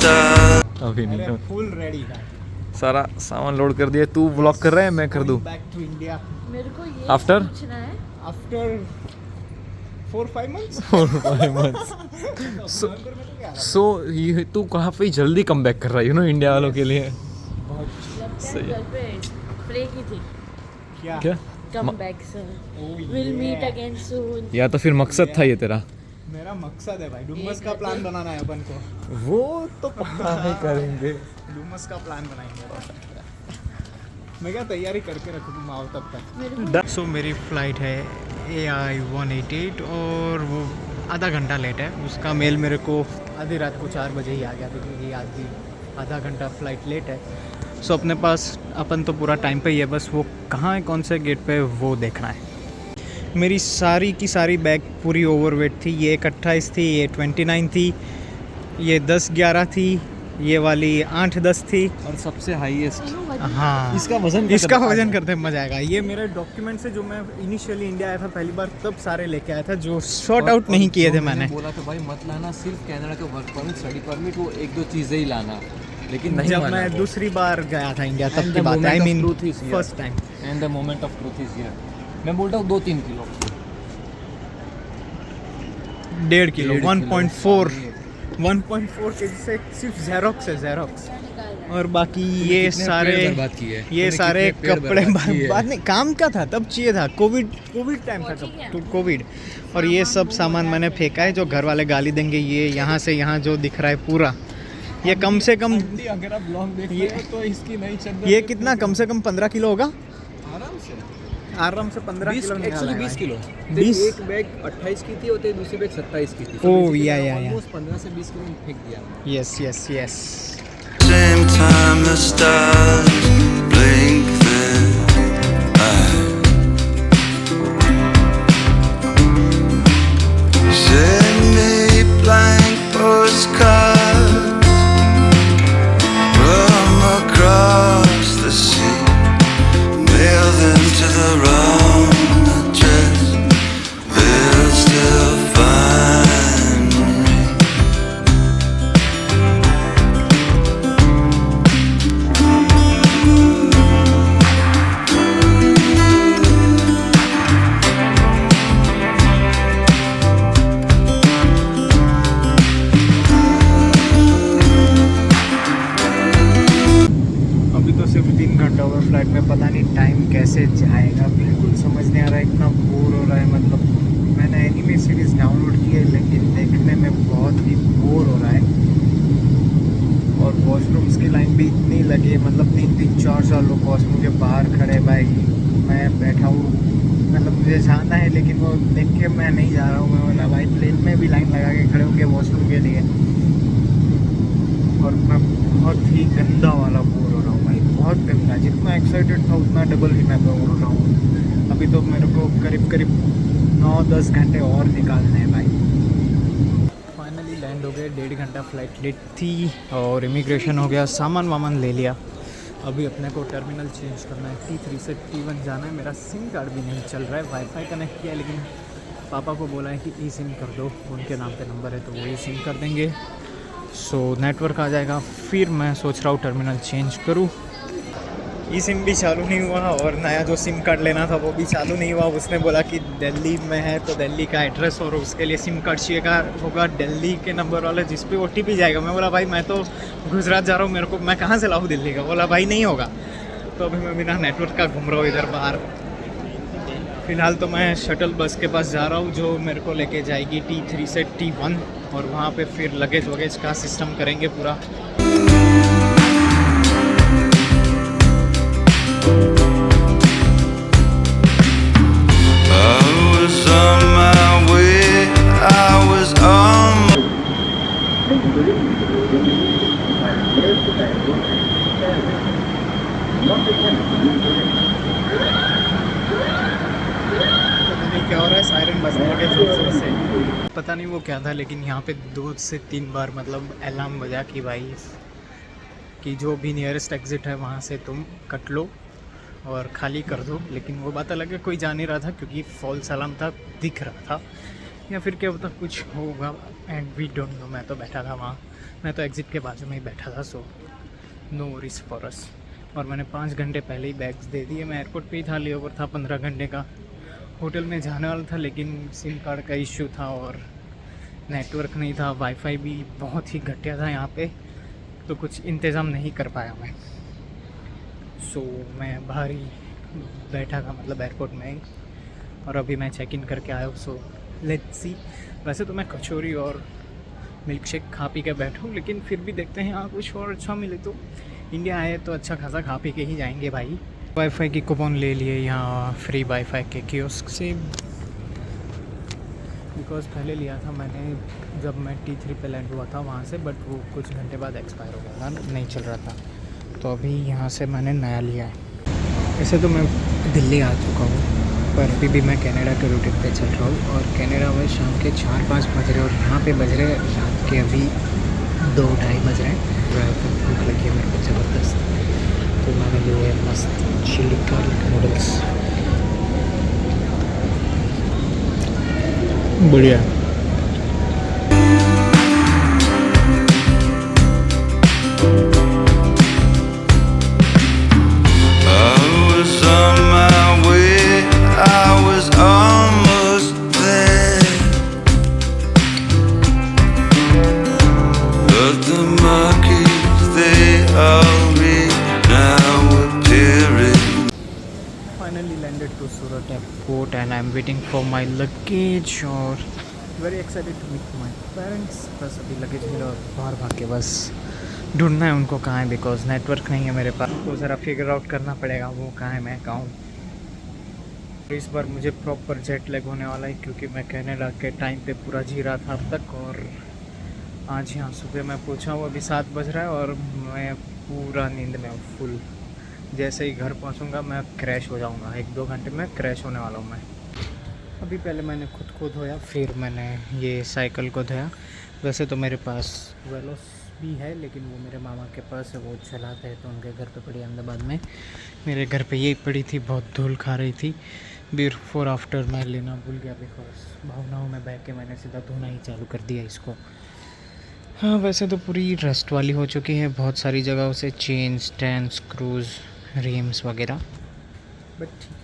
अभी नहीं, full ready है। सारा सामान लोड कर दिया। तू व्लॉग कर रहा है, मैं कर दूं? बैक टू इंडिया मेरे को ये After? पूछना है आफ्टर 4-5 months। सो ये तू कहाँ पे जल्दी कम बैक कर रहा है, इंडिया वालों के लिए। लगता है सही है। घर पे प्रे की थी क्या come back sir will meet again soon. या तो फिर मकसद था ये तेरा? मेरा मकसद है भाई, डुमस का प्लान बनाना है अपन को। वो तो पक्का नहीं करेंगे। डुमस का प्लान बनाएंगे। मैं क्या तैयारी करके रखूँगा आओ तब तक। सो मेरी फ़्लाइट है AI-188 और वो आधा घंटा लेट है। उसका मेल मेरे को आधी रात को 4 बजे ही आ गया था क्योंकि आधा घंटा फ़्लाइट लेट है। सो अपने पास अपन तो पूरा टाइम पे ही है, बस वो कहाँ है, कौन से गेट पे, वो देखना है। मेरी सारी की सारी बैग पूरी ओवरवेट थी। ये 28 थी, ये 29 थी, ये 10-11 थी, ये वाली 8-10 थी और सबसे हाईएस्ट हाँ इसका वजन करते मजा आएगा। ये मेरे डॉक्यूमेंट से जो मैं इनिशियली इंडिया आया था पहली बार, तब सारे लेके आया था जो शॉर्ट आउट नहीं किए थे मैंने। बोला था भाई मत लाना, सिर्फ कनाडा का वर्क परमिट, स्टडी परमिट, वो 1-2 चीजें ही लाना, लेकिन नहीं जब माना मैं वो। दूसरी बार गया था इंडिया तब And की the बात है। आई moment of mean truth is here. First time. And the moment of truth is here. मैं बोलता हूँ 2-3 किलो, 1.5 किलो, 1.4 1.4 के से सिर्फ जेरोक्स है, जेरोक्स। और बाकी ये कितने सारे पेड़ बर्बाद किए? ये तूने सारे कितने पेड़ कपड़े बर्बाद किए? बाद नहीं, काम का था तब चाहिए था, कोविड टाइम था तब, तो कोविड। और ये सब सामान मैंने फेंका है, जो घर वाले गाली देंगे। ये यहाँ से यहाँ जो दिख रहा है पूरा, ये कम से कम अगर आप ब्लॉग देख रहे हो तो इसकी नई चद्दर ये कितना, कम से कम 15 किलो होगा आराम से 15 किलो एक्चुअली 20 किलो। 20 एक बैग 28 की थी और दूसरी बैग 27 की थी। ओह, या। ऑलमोस्ट 15 से 20 किलो फेंक दिया। Yes. Same time the stars blink their eyes. Send me blank postcards from across the sea. Mail them to the wrong address. They'll still find me. अभी तो सिर्फ 3 घंटा हुआ फ्लाइट में, पता नहीं टाइम कैसे जाएगा, बिल्कुल समझ नहीं आ रहा है। इतना बोर हो रहा है, मतलब मैंने एनिमे सीरीज़ डाउनलोड की है लेकिन देखने में बहुत ही बोर हो रहा है। और वॉशरूम्स की लाइन भी इतनी लगी है, मतलब 3-3, 4 लोग वॉशरूम के बाहर खड़े। भाई मैं बैठा हूँ, मतलब मुझे जाना है लेकिन वो देख के मैं नहीं जा रहा हूँ। मैं बोला भाई प्लेन में भी लाइन लगा के खड़े होंगे वॉशरूम के लिए। और मैं बहुत ही गंदा वाला बोर हो रहा हूँ भाई, बहुत गंदा। जितना एक्साइटेड था उतना डबल ही मैं बोर हो रहा हूँ। अभी तो मेरे को करीब 9-10 घंटे और निकालने हैं भाई। फाइनली लैंड हो गए, 1.5 घंटा फ्लाइट लेट थी और इमिग्रेशन हो गया, सामान वामान ले लिया। अभी अपने को टर्मिनल चेंज करना है, T3 से T1 जाना है। मेरा सिम कार्ड भी नहीं चल रहा है, वाईफाई कनेक्ट किया लेकिन पापा को बोला है कि ई सिम कर दो, उनके नाम पे नंबर है तो वो ई सिम कर देंगे। सो नेटवर्क आ जाएगा, फिर मैं सोच रहा हूँ टर्मिनल चेंज करूँ। ई सिम भी चालू नहीं हुआ और नया जो सिम कार्ड लेना था वो भी चालू नहीं हुआ। उसने बोला कि दिल्ली में है तो दिल्ली का एड्रेस और उसके लिए सिम कार्ड चाहिए होगा दिल्ली के नंबर वाला जिस पे OTP जाएगा। मैं बोला भाई मैं तो गुजरात जा रहा हूँ, मेरे को मैं कहाँ से लाऊँ दिल्ली का? बोला भाई नहीं होगा। तो अभी मैं बिना नेटवर्क का घूम रहा हूँ इधर बाहर। फ़िलहाल तो मैं शटल बस के पास जा रहा हूँ जो मेरे को लेके जाएगी T3 से T1 और वहाँ पे फिर लगेज वगेज का सिस्टम करेंगे पूरा। I was on my way, I was on क्या हो रहा है, सायरन बजने लगे जोर से। पता नहीं वो क्या था लेकिन यहाँ पे 2 से 3 बार मतलब अलार्म बजा कि भाई कि जो भी नियरेस्ट एग्ज़िट है वहाँ से तुम कट लो और खाली कर दो। लेकिन वो बात अलग है, कोई जा नहीं रहा था क्योंकि फॉल्स अलार्म था, दिख रहा था। या फिर क्या पता कुछ होगा एंड वी डोंट नो। मैं तो बैठा था वहाँ, मैं तो एग्ज़िट के बाजू में ही बैठा था, so no worries for us. और मैंने 5 घंटे पहले ही बैग्स दे दिए। मैं एयरपोर्ट पे ही था, लेओवर था 15 घंटे का। होटल में जाने वाला था लेकिन सिम कार्ड का इशू था और नेटवर्क नहीं था, वाईफाई भी बहुत ही घटिया था यहाँ पे, तो कुछ इंतज़ाम नहीं कर पाया मैं। सो मैं बाहर ही बैठा था, मतलब एयरपोर्ट में ही, और अभी मैं चेक इन करके आया हूँ। So let's see. वैसे तो मैं कचौरी और मिल्क शेक खा पी के बैठूँ, लेकिन फिर भी देखते हैं यहाँ कुछ और अच्छा मिले तो। इंडिया आए तो अच्छा खासा खा पी के ही जाएंगे भाई। वाईफाई की कूपन ले लिए यहाँ फ्री वाईफाई के कियोस्क से, बिकॉज़ पहले लिया था मैंने जब मैं T3 पे लैंड हुआ था वहाँ से, बट वो कुछ घंटे बाद एक्सपायर हो गया था, नहीं चल रहा था, तो अभी यहाँ से मैंने नया लिया है। वैसे तो मैं दिल्ली आ चुका हूँ, पर अभी भी मैं कनाडा के रूट पे चल रहा हूँ, और कनाडा में शाम के 4-5 बज रहे, और यहाँ पे बज रहे रात के अभी 2-2:30 बज रहे हैं। तो भूख लगी है मेरे को ज़बरदस्त, तो मैंने लिए मस्त चिली गार्लिक नूडल्स, बढ़िया। I was on my way, I was almost there, but the monkeys, they all read now appearing. Finally landed to Surat airport and I'm waiting for my luggage और very excited to meet my parents। बस अभी luggage मिला और बाहर भाग के बस ढूंढना है उनको कहाँ है, बिकॉज नेटवर्क नहीं है मेरे पास, तो ज़रा फिगर आउट करना पड़ेगा वो कहाँ है, मैं कहाँ हूँ। इस बार मुझे प्रॉपर जेट लैग होने वाला है, क्योंकि मैं कनाडा के टाइम पे पूरा जी रहा था अब तक, और आज यहाँ सुबह मैं पूछा हूँ, अभी 7 बज रहा है और मैं पूरा नींद में हूँ फुल। जैसे ही घर पहुँचूँगा मैं क्रैश हो जाऊँगा, 1-2 घंटे में क्रैश होने वाला हूँ मैं। अभी पहले मैंने खुद को धोया, फिर मैंने ये साइकिल को धोया। वैसे तो मेरे पास वेलोस भी है, लेकिन वो मेरे मामा के पास है, वो चलाते हैं, तो उनके घर पे पड़ी अहमदाबाद में। मेरे घर पे यही पड़ी थी, बहुत धूल खा रही थी। बिफोर आफ्टर मैं लेना भूल गया, बिकॉज भावनाओं में बह के मैंने सीधा धोना ही चालू कर दिया इसको। हाँ, वैसे तो पूरी रस्ट वाली हो चुकी है बहुत सारी जगहों से, चेन, स्टैंड, स्क्रूज, रिम्स वगैरह, बट ठीक है।